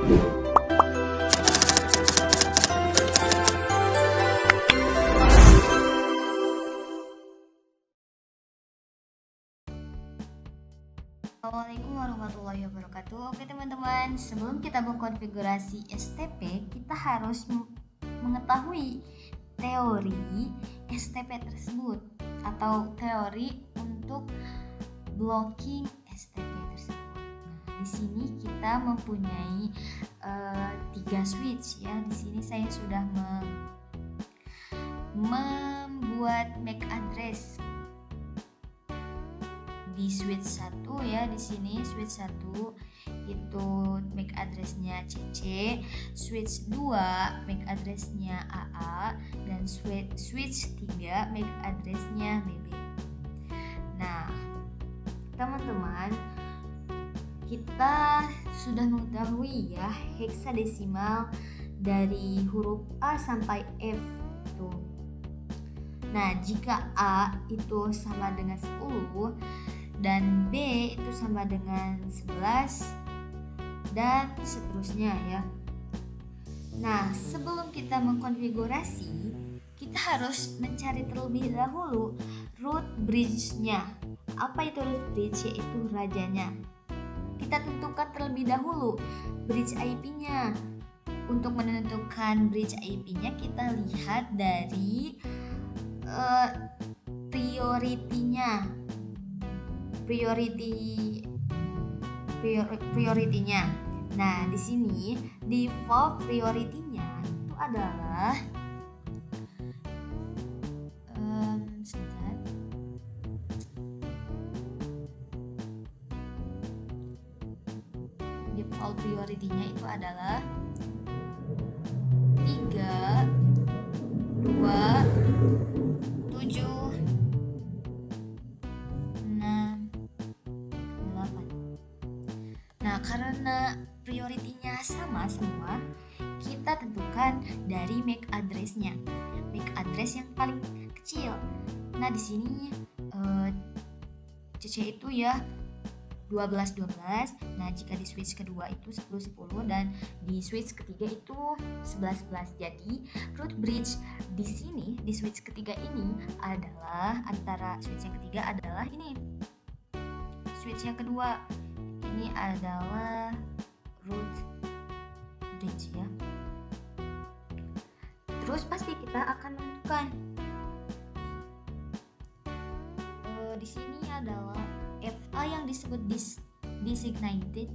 Assalamualaikum warahmatullahi wabarakatuh. Oke teman-teman, sebelum kita mengkonfigurasi STP, kita harus mengetahui teori STP tersebut atau teori untuk blocking STP tersebut. Nah, di sini kita mempunyai 3 switch ya. Di sini saya sudah membuat MAC address di switch 1 ya. Di sini switch 1 itu MAC address-nya CC, switch 2 MAC address-nya AA, dan switch 3 MAC address-nya BB. Nah, teman-teman, kita sudah mengetahui ya heksadesimal dari huruf A sampai F itu. Nah, jika A itu sama dengan 10 dan B itu sama dengan 11 dan seterusnya ya. Nah, sebelum kita mengkonfigurasi, kita harus mencari terlebih dahulu root bridge-nya. Apa itu root bridge? Yaitu rajanya. Kita tentukan terlebih dahulu bridge IP-nya. Untuk menentukan bridge IP-nya, kita lihat dari priority-nya. Nah, di sini default priority-nya itu adalah default priority-nya itu adalah 3, 2, 7, 6, 8. Nah, karena prioritinya sama semua, kita tentukan dari MAC address-nya. MAC address yang paling kecil. Nah, di sini CC itu ya 12. Nah, jika di switch kedua itu 10 dan di switch ketiga itu 11. Jadi root bridge di sini di switch ketiga ini adalah antara switch yang ketiga adalah ini. Switch yang kedua ini adalah root bridge ya. Terus pasti kita akan menentukan di sini adalah FA yang disebut designated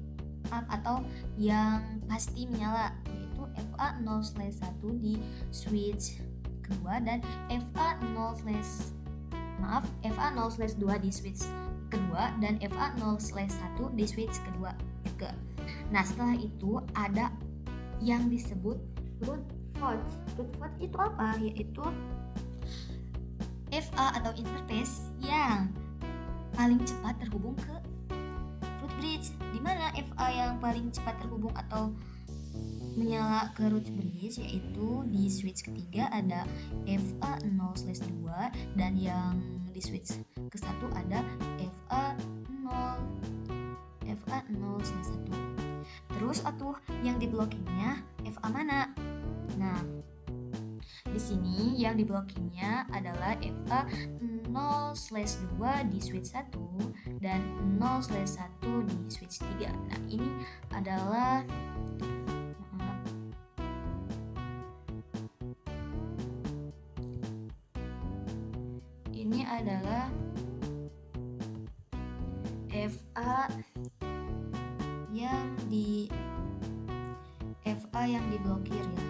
atau yang pasti menyala, yaitu FA 0/1 di switch kedua dan FA 0/2 di switch kedua dan FA 0/1 di switch kedua juga. Nah, setelah itu ada yang disebut root fault. Root fault itu apa? Yaitu FA atau interface yang paling cepat terhubung ke root bridge. Di mana FA yang paling cepat terhubung atau menyala ke root bridge yaitu di switch ketiga ada FA 0/2 dan yang di switch ke-1 ada FA 0/1. Terus yang di blockingnya FA mana? Nah, di sini yang di blockingnya adalah FA 0/2 di switch 1 dan 0/1 di switch 3. Nah, ini adalah FA yang diblokir ya.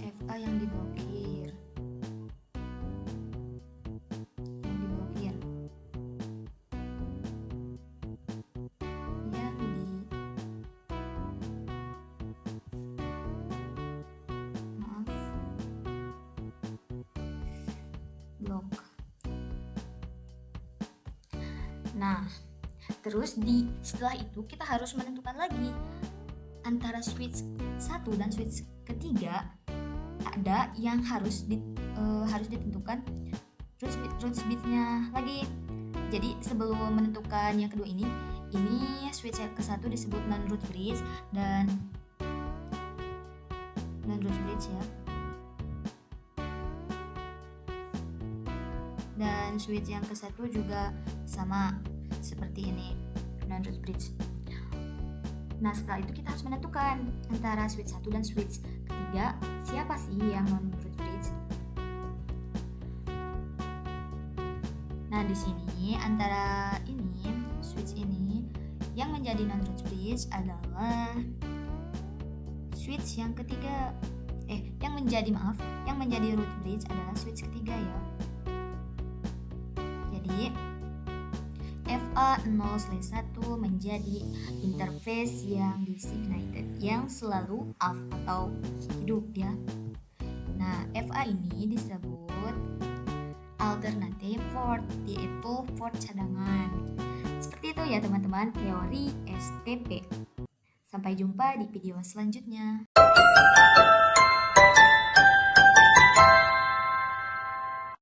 FA yang diblokir. Blok. Nah, terus setelah itu kita harus menentukan lagi antara switch 1 dan switch ketiga ada yang harus ditentukan root bit-nya lagi. Jadi sebelum menentukan yang kedua ini, ini switch yang ke-1 disebut non-root bridge dan non-root bridge ya. Dan switch yang ke-1 juga sama seperti ini, non-root bridge. Nah, setelah itu kita harus menentukan antara switch 1 dan switch ketiga, siapa sih yang non-root bridge? Nah, di sini antara ini switch ini yang menjadi non-root bridge adalah switch yang ketiga. Yang menjadi root bridge adalah switch ketiga ya. Jadi FA0/1 menjadi interface yang designated, yang selalu off atau hidup ya. Nah, FA ini disebut alternative port, yaitu port cadangan. Seperti itu ya teman-teman, teori STP. Sampai jumpa di video selanjutnya.